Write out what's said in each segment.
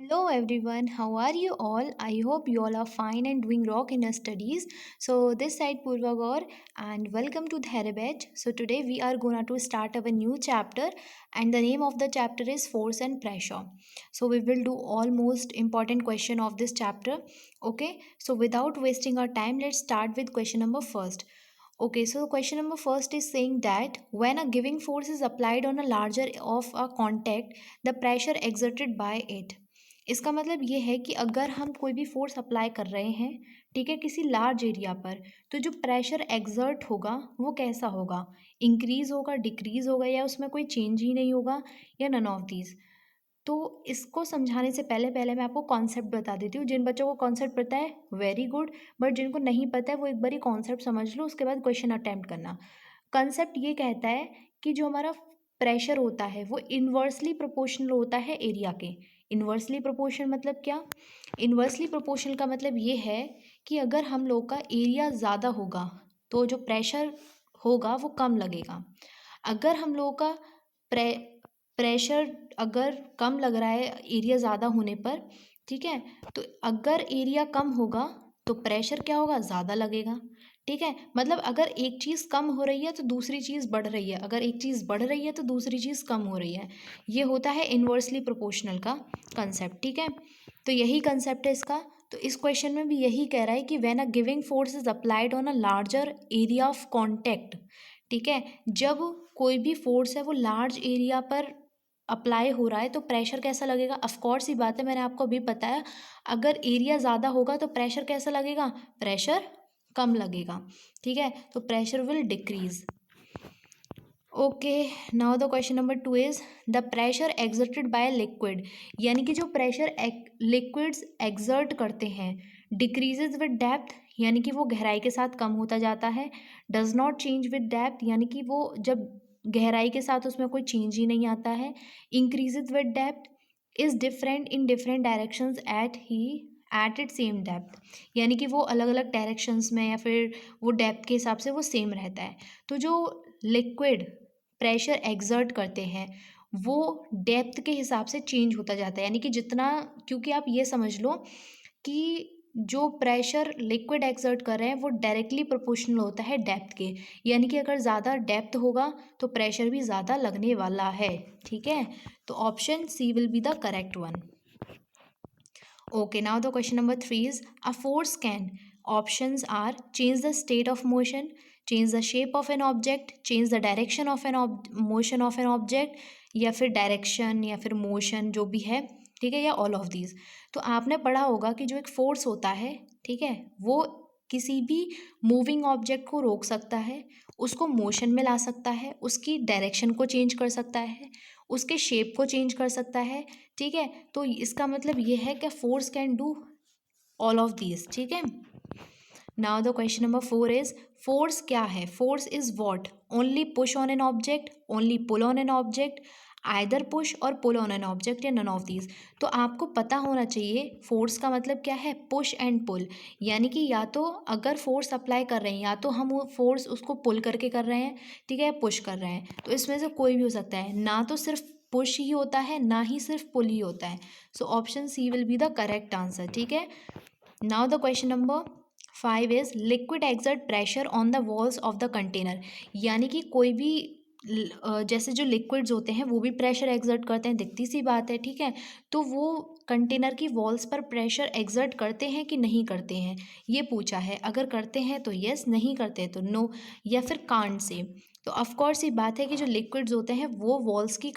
Hello everyone, how are you all? I hope you all are fine and doing rock in your studies. So this side Purva Gaur and welcome to Therabet. So today we are gonna to start our new chapter and the name of the chapter is force and pressure. So we will do all most important question of this chapter. Okay, so without wasting our time, let's start with question number first. Okay, so question number first is saying that when a giving force is applied on a larger of a contact, the pressure exerted by it. इसका मतलब ये है कि अगर हम कोई भी force apply कर रहे हैं, ठीक है, किसी लार्ज एरिया पर, तो जो प्रेशर एक्सर्ट होगा वो कैसा होगा, इंक्रीज होगा, डिक्रीज होगा, या उसमें कोई चेंज ही नहीं होगा, या नन ऑफ दीज। तो इसको समझाने से पहले पहले मैं आपको कॉन्सेप्ट बता देती हूँ। जिन बच्चों को कॉन्सेप्ट पता है वेरी गुड, बट जिनको नहीं पता है वो एक बार ही कॉन्सेप्ट समझ लो, उसके बाद क्वेश्चन अटेम्प्ट करना। कॉन्सेप्ट ये कहता है कि जो हमारा प्रेशर होता है वो इन्वर्सली प्रोपोर्शनल होता है एरिया के। इन्वर्सली प्रोपोर्शनल मतलब क्या? इन्वर्सली प्रोपोर्शनल का मतलब ये है कि अगर हम लोग का एरिया ज़्यादा होगा तो जो प्रेशर होगा वो कम लगेगा। अगर हम लोगों का प्रे प्रेशर अगर कम लग रहा है एरिया ज़्यादा होने पर, ठीक है, तो अगर एरिया कम होगा तो प्रेशर क्या होगा, ज़्यादा लगेगा। ठीक है, मतलब अगर एक चीज़ कम हो रही है तो दूसरी चीज़ बढ़ रही है, अगर एक चीज़ बढ़ रही है तो दूसरी चीज़ कम हो रही है। ये होता है इन्वर्सली प्रोपोर्शनल का कंसेप्ट। ठीक है, तो यही कंसेप्ट है इसका। तो इस क्वेश्चन में भी यही कह रहा है कि when a giving force is applied on a larger area of contact, ठीक है, जब कोई भी फोर्स है वो लार्ज एरिया पर अप्लाई हो रहा है तो प्रेशर कैसा लगेगा। ऑफ कोर्स ही बात है, मैंने आपको अभी बताया, अगर एरिया ज़्यादा होगा तो प्रेशर कैसा लगेगा, प्रेशर कम लगेगा। ठीक है, तो pressure will decrease. Okay, now the question number 2 is the pressure exerted by liquid, यानी कि जो प्रेशर लिक्विड्स एक्सर्ट करते हैं डिक्रीजेज विद डेप्थ, यानी कि वो गहराई के साथ कम होता जाता है। Does not change with depth, यानी कि वो जब गहराई के साथ उसमें कोई चेंज ही नहीं आता है। Increases with depth, is different in different directions at it same depth, यानी कि वो अलग अलग डायरेक्शंस में या फिर वो डेप्थ के हिसाब से वो सेम रहता है। तो जो लिक्विड प्रेशर एक्सर्ट करते हैं वो डेप्थ के हिसाब से चेंज होता जाता है, यानी कि जितना, क्योंकि आप ये समझ लो कि जो प्रेशर लिक्विड एक्सर्ट कर रहे हैं वो डायरेक्टली प्रोपोर्शनल होता है डेप्थ के, यानी कि अगर ज़्यादा डेप्थ होगा तो प्रेशर भी ज़्यादा लगने वाला है। ठीक है, तो option C will be the correct one. Okay, now the question number 3 is a force can. Options are change the state of motion, change the shape of an object, change the direction of an motion of an object, या फिर direction या फिर motion जो भी है, ठीक है, या ऑल ऑफ दीज। तो आपने पढ़ा होगा कि जो एक फोर्स होता है, ठीक है, वो किसी भी मूविंग ऑब्जेक्ट को रोक सकता है, उसको मोशन में ला सकता है, उसकी डायरेक्शन को चेंज कर सकता है, उसके शेप को चेंज कर सकता है। ठीक है, तो इसका मतलब ये है कि force can do all of these. ठीक है, now the question number 4 is force क्या है। Force is what, only push on an object, only pull on an object, either push और पुल ऑन एन ऑब्जेक्ट, या none of these. तो आपको पता होना चाहिए फोर्स का मतलब क्या है, पुश एंड पुल, यानी कि या तो अगर फोर्स अप्लाई कर रहे हैं या तो हम वो फोर्स उसको पुल करके कर रहे हैं, ठीक है, पुश कर रहे हैं, तो इसमें से कोई भी हो सकता है, ना तो सिर्फ पुश ही होता है ना ही सिर्फ पुल ही होता है। So option C will be the correct answer. ठीक है, now the question number 5 is liquid exert pressure on the walls of the container, यानी कि कोई भी जैसे जो लिक्विड्स होते हैं वो भी प्रेशर एक्सर्ट करते हैं, दिखती सी बात है। ठीक है, तो वो कंटेनर की वॉल्स पर प्रेशर एक्सर्ट करते हैं कि नहीं करते हैं, ये पूछा है। अगर करते हैं तो यस, नहीं करते तो नो, या फिर कांट से। तो ऑफकोर्स ये बात है कि जो लिक्विड्स होते हैं वो वॉल्स की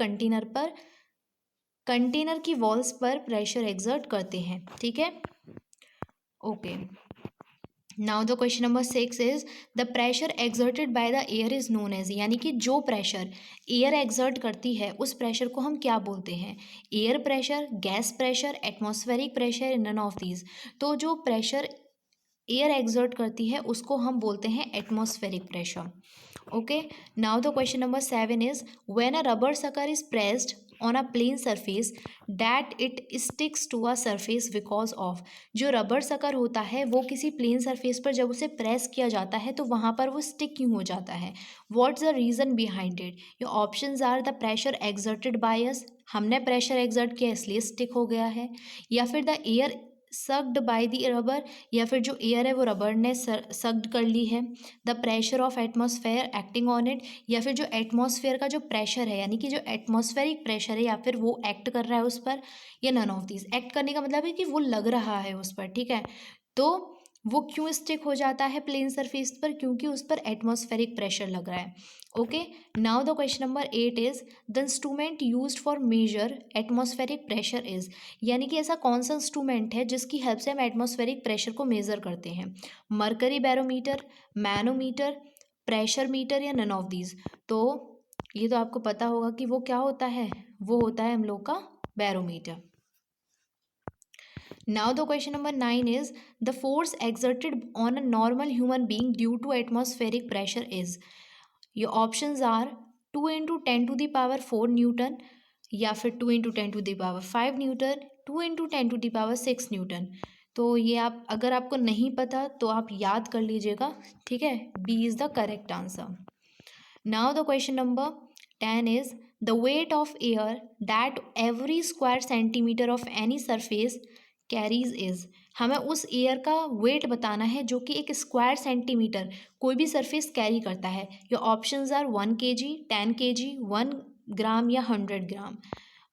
कंटेनर की वॉल्स पर प्रेशर एक्सर्ट करते हैं। ठीक है, okay, now the question number 6 is the pressure exerted by the air is known as, यानी कि जो प्रेशर एयर एक्सर्ट करती है उस प्रेशर को हम क्या बोलते हैं, air pressure, gas pressure, atmospheric pressure, none of these. तो जो प्रेशर एयर एक्सर्ट करती है उसको हम बोलते हैं atmospheric pressure. Okay, now the question number 7 is when a rubber sucker is pressed on a plane surface that it sticks to a surface because of. जो rubber sucker होता है वो किसी प्लेन सरफेस पर जब उसे प्रेस किया जाता है तो वहाँ पर वो स्टिक क्यों हो जाता है? What's the reason behind it? Your options are the pressure exerted by us, हमने प्रेशर एक्सर्ट किया इसलिए स्टिक हो गया है, या फिर the air sucked by the rubber, या फिर जो एयर है वो रबर ने सक्ड कर ली है, the pressure of atmosphere acting on it, या फिर जो एटमॉस्फेयर का जो प्रेशर है यानी कि जो एटमॉस्फेरिक प्रेशर है या फिर वो एक्ट कर रहा है उस पर, या नन ऑफ दिस। एक्ट करने का मतलब है कि वो लग रहा है उस पर, ठीक है। तो वो क्यों स्टिक हो जाता है प्लेन सरफेस पर? क्योंकि उस पर एटमॉस्फेरिक प्रेशर लग रहा है। Okay, now the question number 8 is the instrument used for measure atmospheric pressure is, यानी कि ऐसा कौन सा इंस्ट्रूमेंट है जिसकी हेल्प से हम एटमॉस्फेरिक प्रेशर को मेजर करते हैं? Mercury barometer, manometer, pressure meter, या नन ऑफ दीज। तो ये तो आपको पता होगा कि वो क्या होता है, वो होता है हम लोग का barometer. Now the question number 9 is the force exerted on a normal human being due to atmospheric pressure is, your options are 2 into 10 to the power 4 Newton, या फिर 2 into 10 to the power 5 Newton, 2 into 10 to the power 6 Newton। तो ये आप अगर आपको नहीं पता तो आप याद कर लीजिएगा, ठीक है। B is the correct answer. Now the question number 10 is the weight of air that every square centimeter of any surface carries is, हमें उस एयर का वेट बताना है जो कि एक स्क्वायर सेंटीमीटर कोई भी सरफेस कैरी करता है। Your options are 1 kg, 10 kg, 1 gram या 100 ग्राम।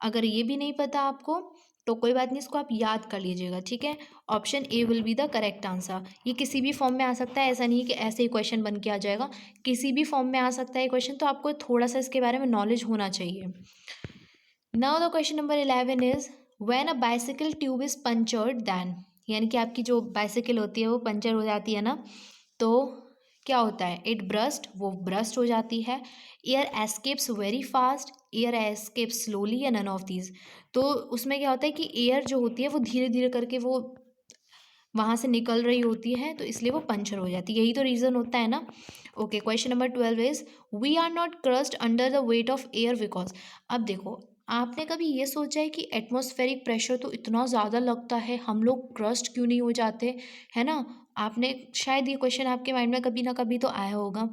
अगर ये भी नहीं पता आपको तो कोई बात नहीं, इसको आप याद कर लीजिएगा, ठीक है। Option A will be the correct answer. ये किसी भी फॉर्म में आ सकता है, ऐसा नहीं है कि ऐसे ही क्वेश्चन बन के आ जाएगा, किसी भी फॉर्म में आ सकता है क्वेश्चन, तो आपको थोड़ा सा इसके बारे में नॉलेज होना चाहिए। Now the question number 11 is when a bicycle tube is punctured then, यानी कि आपकी जो बाइसिकल होती है वो पंचर हो जाती है ना, तो क्या होता है? इट ब्रस्ट, वो ब्रस्ट हो जाती है। Air escapes very fast, air escapes slowly, या नन ऑफ दीज। तो उसमें क्या होता है कि एयर जो होती है वो धीरे धीरे करके वो वहाँ से निकल रही होती है, तो इसलिए वो पंचर हो जाती है, यही तो रीज़न होता है ना। Okay, question number 12 is we are not crushed under the weight of air because. अब देखो, आपने कभी ये सोचा है कि एटमॉस्फेरिक प्रेशर तो इतना ज़्यादा लगता है, हम लोग क्रस्ट क्यों नहीं हो जाते, है ना? आपने शायद ये क्वेश्चन आपके माइंड में कभी ना कभी तो आया होगा।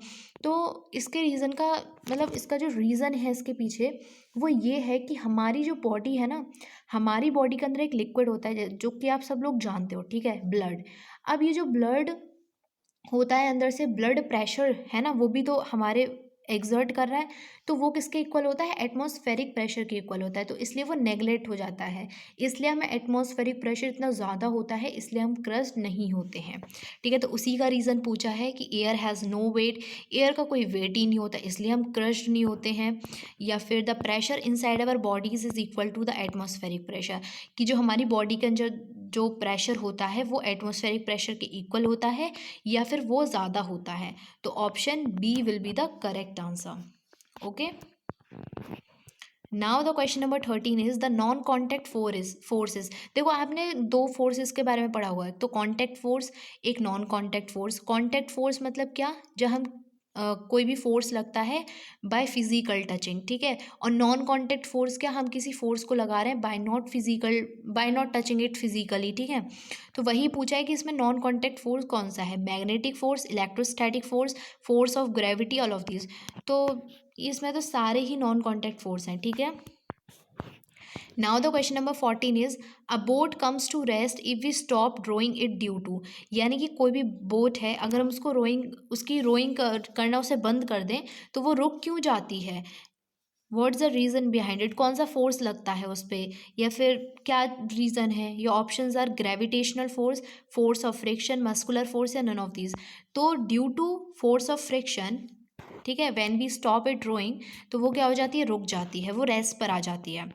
तो इसके रीज़न का मतलब इसका जो रीज़न है इसके पीछे वो ये है कि हमारी जो बॉडी है ना, हमारी बॉडी के अंदर एक लिक्विड होता है जो कि आप सब लोग जानते हो, ठीक है, ब्लड। अब ये जो ब्लड होता है अंदर से, ब्लड प्रेशर है ना, वो भी तो हमारे एक्सर्ट कर रहा है, तो वो किसके इक्वल होता है? एटमॉस्फेरिक प्रेशर के इक्वल होता है, तो इसलिए वो नेगलेक्ट हो जाता है। इसलिए हमें एटमॉस्फेरिक प्रेशर इतना ज़्यादा होता है, इसलिए हम क्रस्ट नहीं होते हैं, ठीक है। तो उसी का रीज़न पूछा है कि air has no weight, air का कोई वेट ही नहीं होता, इसलिए हम क्रस्ट नहीं होते हैं। या फिर the pressure inside our bodies is equal to the atmospheric pressure, कि जो हमारी बॉडी के अंदर जो प्रेशर होता है वो एटमॉस्फेरिक प्रेशर के इक्वल होता है या फिर वो ज़्यादा होता है। तो option B will be the correct answer. Okay, now the question number 13 is the non contact forces. देखो, आपने दो फोर्सेस के बारे में पढ़ा हुआ है, तो कॉन्टैक्ट फोर्स, एक non contact force. Contact force मतलब क्या? जब हम कोई भी फोर्स लगता है बाय फिजिकल टचिंग, ठीक है। और नॉन कॉन्टैक्ट फोर्स क्या? हम किसी फोर्स को लगा रहे हैं by not touching it physically, ठीक है। तो वही पूछा है कि इसमें नॉन कॉन्टैक्ट फोर्स कौन सा है? Magnetic force, electrostatic force, force of gravity, all of this. तो इसमें तो सारे ही नॉन कॉन्टैक्ट फोर्स हैं, ठीक है। Now the question number 14 is a boat comes to rest if we stop rowing it due to, यानी कि कोई भी बोट है अगर हम उसको रोइंग करना उसे बंद कर दें तो वो रुक क्यों जाती है? What's the reason behind it? कौन सा फोर्स लगता है उस पर, या फिर क्या रीज़न है? ये options are gravitational force, force of friction, muscular force, या नन ऑफ दीज। तो due to force of friction, ठीक है, when we stop it rowing तो वो क्या हो जाती है? रुक जाती है, वो रेस्ट पर आ जाती है।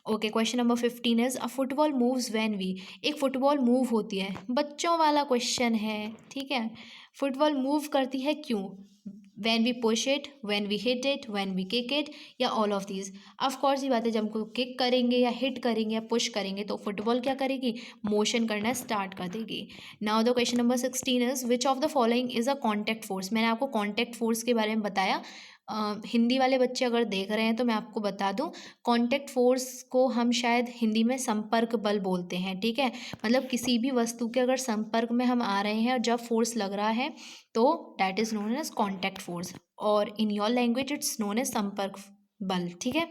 Okay, question number 15 is a football moves when we, एक फुटबॉल मूव होती है, बच्चों वाला क्वेश्चन है, ठीक है। फुटबॉल मूव करती है क्यों? When we push it, when we hit it, when we kick it, या all of these. Of course ये बात है, जब हमको किक करेंगे या हिट करेंगे या पुश करेंगे तो फुटबॉल क्या करेगी? मोशन करना स्टार्ट कर देगी। Now the question number 16 is which of the following is a contact force. मैंने आपको कॉन्टैक्ट फोर्स के बारे में बताया, हिंदी वाले बच्चे अगर देख रहे हैं तो मैं आपको बता दूं, कांटेक्ट फोर्स को हम शायद हिंदी में संपर्क बल बोलते हैं, ठीक है। मतलब किसी भी वस्तु के अगर संपर्क में हम आ रहे हैं और जब फोर्स लग रहा है तो that is known as contact force, और in your language it's known as संपर्क बल, ठीक है।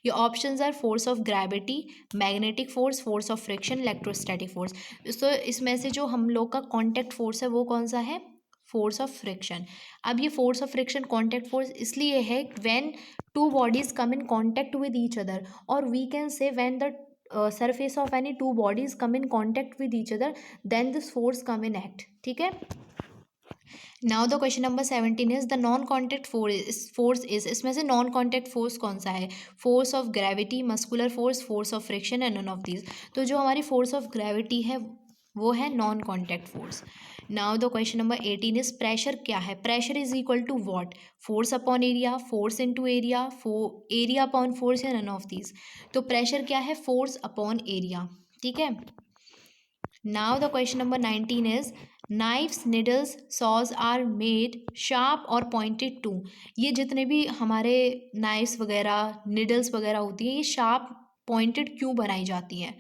ये options are force of gravity, magnetic force, force of friction, electrostatic force. तो इसमें से जो हम लोग का कांटेक्ट फोर्स है वो कौन सा है? Force of friction. अब ये force of friction contact force इसलिए है when two bodies come in contact with each other, और we can say when the surface of any two bodies come in contact with each other, then this force come in act, ठीक है। Now the question number 17 is the non contact force is, इसमें से non contact force कौन सा है? Force of gravity, muscular force, force of friction and none of these. तो जो हमारी फोर्स ऑफ ग्रेविटी है वो है non contact force. Now the question number 18 is pressure क्या है? Pressure is equal to what? Force upon area, force into area, area upon force या none of these. तो प्रेशर क्या है? फोर्स अपॉन एरिया, ठीक है। Now the question number 19 is knives, needles, saws are made sharp और pointed too. ये जितने भी हमारे नाइफ्स वगैरह, निडल्स वगैरह होती है, ये शार्प पॉइंटेड क्यों बनाई जाती हैं?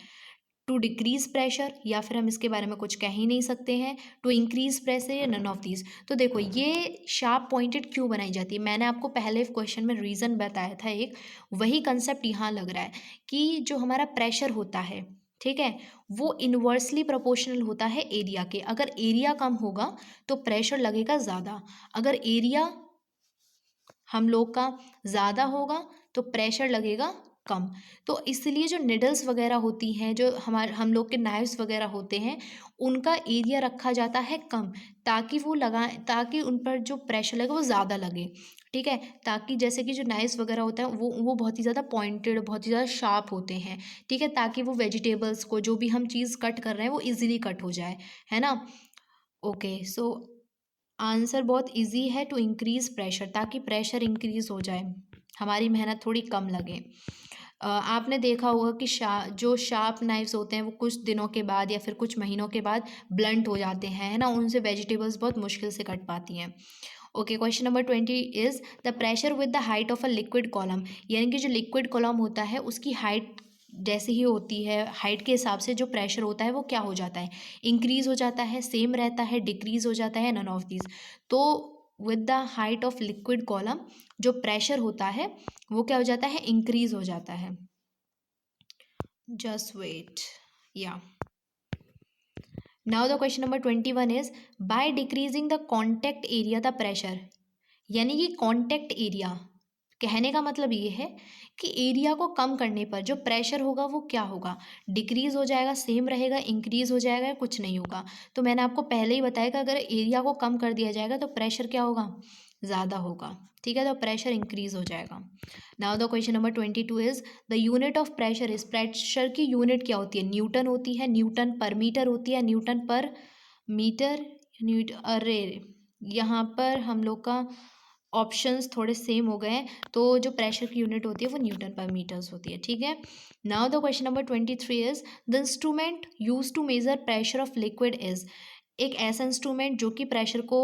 टू डिक्रीज प्रेशर, या फिर हम इसके बारे में कुछ कह ही नहीं सकते हैं, टू इंक्रीज प्रेशर या नन ऑफ दीज। तो देखो ये शार्प पॉइंटेड क्यों बनाई जाती है, मैंने आपको पहले क्वेश्चन में रीज़न बताया था एक, वही कंसेप्ट यहाँ लग रहा है कि जो हमारा प्रेशर होता है, ठीक है, वो इन्वर्सली प्रोपोर्शनल होता है एरिया के। अगर एरिया कम होगा तो प्रेशर लगेगा ज़्यादा, अगर एरिया हम लोग का ज़्यादा होगा तो प्रेशर लगेगा कम। तो इसलिए जो निडल्स वगैरह होती हैं, जो हम लोग के नाइफ्स वगैरह होते हैं, उनका एरिया रखा जाता है कम, ताकि वो लगाएं, ताकि उन पर जो प्रेशर लगे वो ज़्यादा लगे, ठीक है। ताकि जैसे कि जो नाइफ्स वगैरह होता है वो बहुत ही ज़्यादा पॉइंटेड, बहुत ही ज़्यादा शार्प होते हैं, ठीक है, ताकि वो वेजिटेबल्स को, जो भी हम चीज़ कट कर रहे हैं, वो ईजिली कट हो जाए, है ना। ओके, सो आंसर बहुत इजी है, टू इंक्रीज प्रेशर, ताकि प्रेशर इंक्रीज हो जाए, हमारी मेहनत थोड़ी कम लगे। आपने देखा होगा कि जो शार्प नाइफ्स होते हैं वो कुछ दिनों के बाद या फिर कुछ महीनों के बाद ब्लंट हो जाते हैं, है ना, उनसे वेजिटेबल्स बहुत मुश्किल से कट पाती हैं। Okay, question number 20 is the pressure with the height of a liquid column, यानी कि जो लिक्विड कॉलम होता है उसकी हाइट जैसे ही होती है, हाइट के हिसाब से जो प्रेशर होता है वो क्या हो जाता है? इंक्रीज हो जाता है, सेम रहता है, डिक्रीज हो जाता है, नन ऑफ दीज। तो with the height of liquid column जो प्रेशर होता है वो क्या हो जाता है? इंक्रीज हो जाता है। जस्ट वेट, या now the question number 21 is by decreasing the contact area the pressure, यानी कि कॉन्टैक्ट एरिया, कहने का मतलब ये है कि एरिया को कम करने पर जो प्रेशर होगा वो क्या होगा? डिक्रीज हो जाएगा, सेम रहेगा, इंक्रीज हो जाएगा, या कुछ नहीं होगा। तो मैंने आपको पहले ही बताया कि अगर एरिया को कम कर दिया जाएगा तो प्रेशर क्या होगा? ज़्यादा होगा, ठीक है, तो प्रेशर इंक्रीज हो जाएगा। Now the question number 22 is the unit of pressure is, pressure की यूनिट क्या होती है? न्यूटन होती है, न्यूटन पर मीटर होती है, न्यूटन पर मीटर, अरे यहाँ पर हम लोग का ऑप्शंस थोड़े सेम हो गए हैं, तो जो प्रेशर की यूनिट होती है वो न्यूटन पर मीटर्स होती है, ठीक है। Now the question number 23 is the instrument use to measure pressure of liquid is, एक ऐसा इंस्ट्रूमेंट जो कि प्रेशर को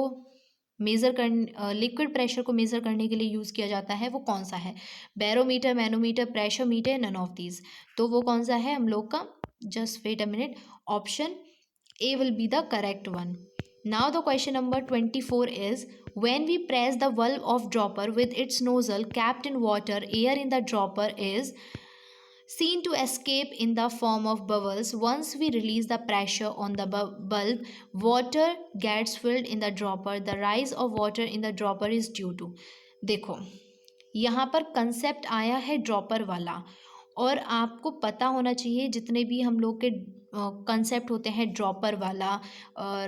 मेज़र कर लिक्विड प्रेशर को मेज़र करने के लिए यूज़ किया जाता है, वो कौन सा है? Barometer, manometer, pressure meter, none of these. तो वो कौन सा है हम लोग का? Just wait a minute, option A will be the correct one. Now the question number 24 is when we press the valve of dropper with its nozzle capped in water, air in the dropper is seen to escape in the form of bubbles. Once we release the pressure on the bulb, water gets filled in the dropper. The rise of water in the dropper is due to, देखो यहाँ पर concept आया है dropper वाला, और आपको पता होना चाहिए जितने भी हम लोग के कंसेप्ट होते हैं, ड्रॉपर वाला,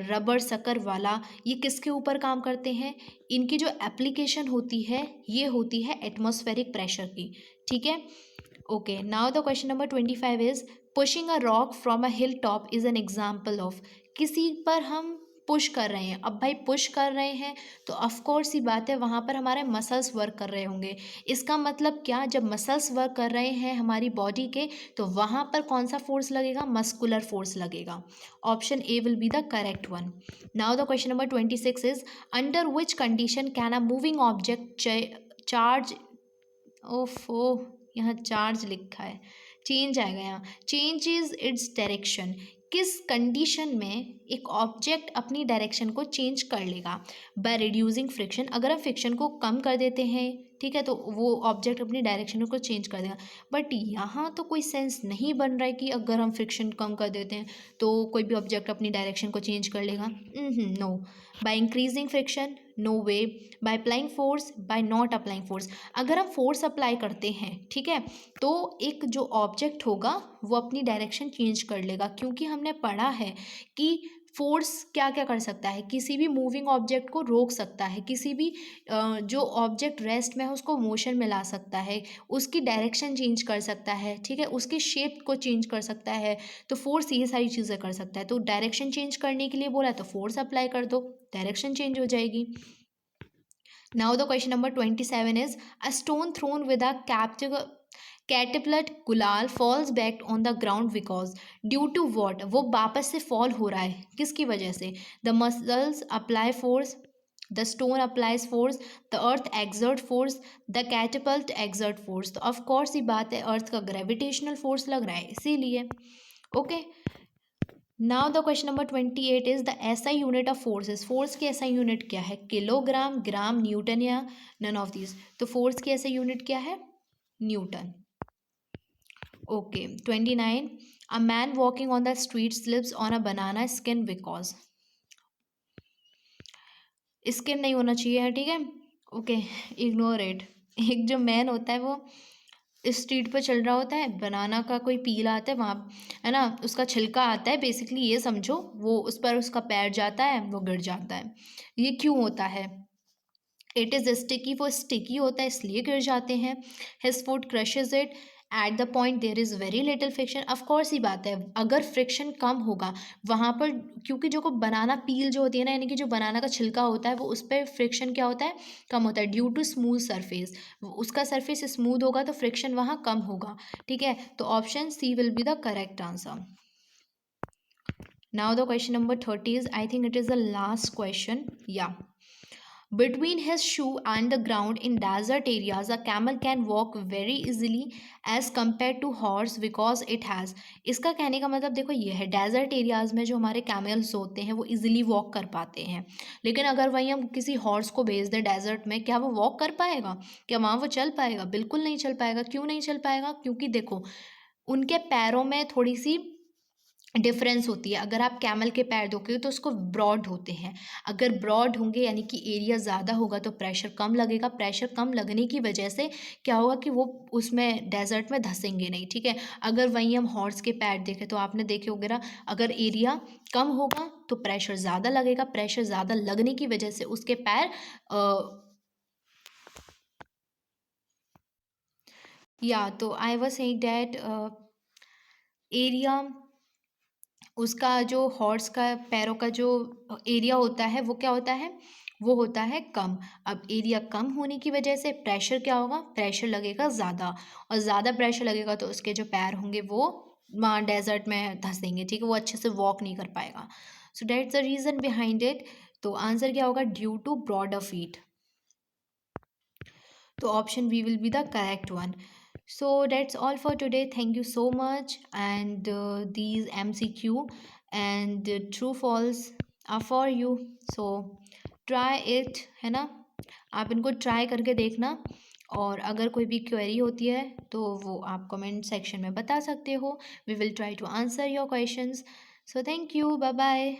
रबर सकर वाला, ये किसके ऊपर काम करते हैं? इनकी जो एप्लीकेशन होती है ये होती है एटमॉस्फेरिक प्रेशर की, ठीक है। Okay, now the question number 25 is pushing a rock from a hill top is an example of, किसी पर हम पुश कर रहे हैं। अब भाई पुश कर रहे हैं तो ऑफकोर्स ही बात है वहाँ पर हमारे मसल्स वर्क कर रहे होंगे। इसका मतलब क्या? जब मसल्स वर्क कर रहे हैं हमारी बॉडी के, तो वहाँ पर कौन सा फोर्स लगेगा? मस्कुलर फोर्स लगेगा। Option A will be the correct one. Now the question number 26 is under which condition can a moving object charge, ओफो यहाँ चार्ज लिखा है, चेंज आएगा यहाँ, चेंज इज इट्स डायरेक्शन। किस कंडीशन में एक ऑब्जेक्ट अपनी डायरेक्शन को चेंज कर लेगा? बाय रिड्यूसिंग फ्रिक्शन, अगर हम फ्रिक्शन को कम कर देते हैं, ठीक है, तो वो ऑब्जेक्ट अपनी डायरेक्शन को चेंज कर देगा। बट यहाँ तो कोई सेंस नहीं बन रहा है कि अगर हम फ्रिक्शन कम कर देते हैं तो कोई भी ऑब्जेक्ट अपनी डायरेक्शन को चेंज कर लेगा। No. By increasing friction, no way. By applying force, by not applying force, अगर हम फोर्स अप्लाई करते हैं, ठीक है, तो एक जो ऑब्जेक्ट होगा वो अपनी डायरेक्शन चेंज कर लेगा, क्योंकि हमने पढ़ा है कि फोर्स क्या क्या कर सकता है, किसी भी मूविंग ऑब्जेक्ट को रोक सकता है, किसी भी जो ऑब्जेक्ट रेस्ट में है उसको मोशन में ला सकता है, उसकी डायरेक्शन चेंज कर सकता है, ठीक है, उसके शेप को चेंज कर सकता है। तो फोर्स ये सारी चीज़ें कर सकता है। तो डायरेक्शन चेंज करने के लिए बोला तो फोर्स अप्लाई कर दो, डायरेक्शन चेंज हो जाएगी। Now the question number 27 is, a stone thrown with a catapult gulal falls back on the ground because due to what? वो वापस से fall हो रहा है, किसकी वजह से? The muscles apply force, the stone applies force, the earth exert force, the catapult exert force। तो of course ये बात है, अर्थ का ग्रेविटेशनल फोर्स लग रहा है इसीलिए। Okay, now the question number 28 is the SI unit of forces. Force की एसआई यूनिट क्या है? किलोग्राम, ग्राम, न्यूटन या नन ऑफ दीज? तो फोर्स की एसआई यूनिट क्या है? Newton. Okay, 29, a man walking on the street slips on a banana skin because, skin नहीं होना चाहिए, ठीक है, ओके, इग्नोर इट। एक जो मैन होता है वो स्ट्रीट पर चल रहा होता है, बनाना का कोई पील आता है वहाँ, है ना, उसका छिलका आता है, बेसिकली ये समझो, वो उस पर उसका पैर जाता है, वो गिर जाता है। ये क्यों होता है? इट इज़ स्टिकी, वो स्टिकी होता है इसलिए गिर जाते हैं। His foot crushes it at the point there is very little friction. Of course ही बात है, अगर फ्रिक्शन कम होगा वहाँ पर, क्योंकि जो को बनाना पील जो होती है ना, यानी कि जो बनाना का छिलका होता है, वो उस पर फ्रिक्शन क्या होता है? कम होता है, ड्यू टू स्मूथ सरफेस। उसका सरफेस स्मूथ होगा तो फ्रिक्शन वहाँ कम होगा, ठीक है। तो option C will be the correct answer. Now the question number 30 is, I think it is the last question, या between his shoe and the ground in desert areas, a camel can walk very easily as compared to horse because it has। इसका कहने का मतलब देखो ये है, desert areas में जो हमारे कैमल्स होते हैं वो इजीली वॉक कर पाते हैं, लेकिन अगर वहीं हम किसी हॉर्स को भेज दें डेजर्ट में, क्या वो वॉक कर पाएगा? क्या वहाँ वो चल पाएगा? बिल्कुल नहीं चल पाएगा। क्यों नहीं चल पाएगा? क्योंकि देखो उनके पैरों में थोड़ी सी डिफरेंस होती है। अगर आप कैमल के पैर देखोगे तो उसको ब्रॉड होते हैं, अगर ब्रॉड होंगे यानी कि एरिया ज़्यादा होगा तो प्रेशर कम लगेगा, प्रेशर कम लगने की वजह से क्या होगा कि वो उसमें डेजर्ट में धंसेंगे नहीं, ठीक है। अगर वहीं हम हॉर्स के पैर देखें तो आपने देखे होगे ना, अगर एरिया कम होगा तो प्रेशर ज़्यादा लगेगा, प्रेशर ज़्यादा लगने की वजह से उसके पैर या तो I was saying that area, उसका जो हॉर्स का पैरों का जो एरिया होता है वो क्या होता है? वो होता है कम। अब एरिया कम होने की वजह से प्रेशर क्या होगा? प्रेशर लगेगा ज़्यादा, और ज़्यादा प्रेशर लगेगा तो उसके जो पैर होंगे वो वहाँ डेजर्ट में धंसेंगे, ठीक है, वो अच्छे से वॉक नहीं कर पाएगा। So that's the reason behind it. तो आंसर क्या होगा? Due to broader feet. तो option B will be the correct one. So that's all for today. Thank you so much. And these MCQ and true false are for you. So try it, है ना, आप इनको try करके देखना, और अगर कोई भी क्वेरी होती है तो वो आप कमेंट सेक्शन में बता सकते हो। We will try to answer your questions. So thank you, bye bye.